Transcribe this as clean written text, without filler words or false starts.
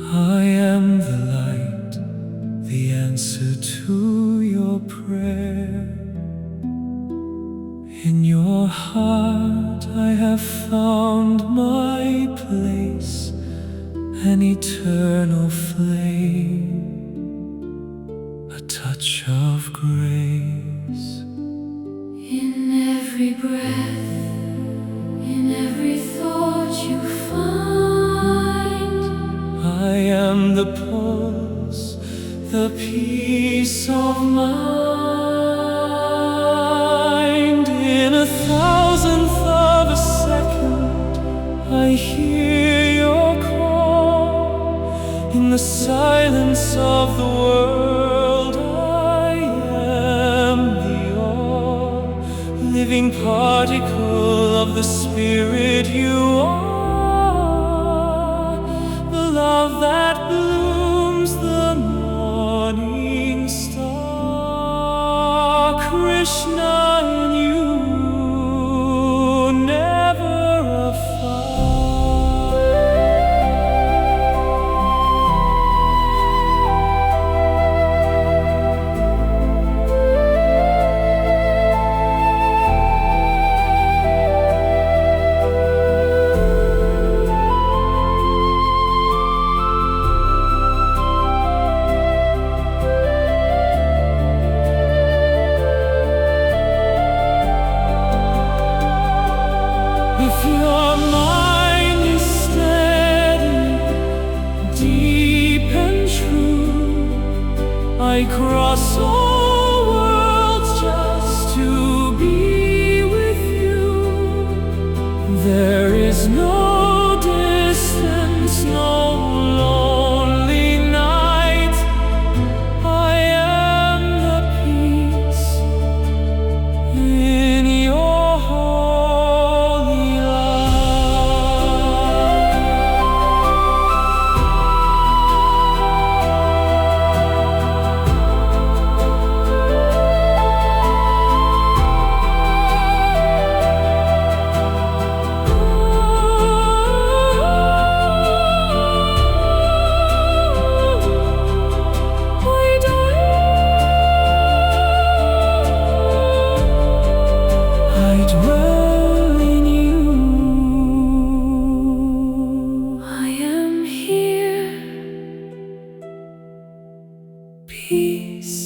I am the light, the answer to your prayer. In your heart I have found my place, an eternal flame, a touch of grace. In every breath, in every thought you find, I am the pulse, the peace of mind. In a thousandth of a second, I hear your call. In the silence of the world, I am the all living particle of the Spirit you are, the love that blooms the morning star. Krishna in you, never afar. If your mind is steady, deep and true, I cross all worlds just to be with you. There is no distance, no lonely night. I am the peace in your holy light. I dwell in you. I am here. Peace.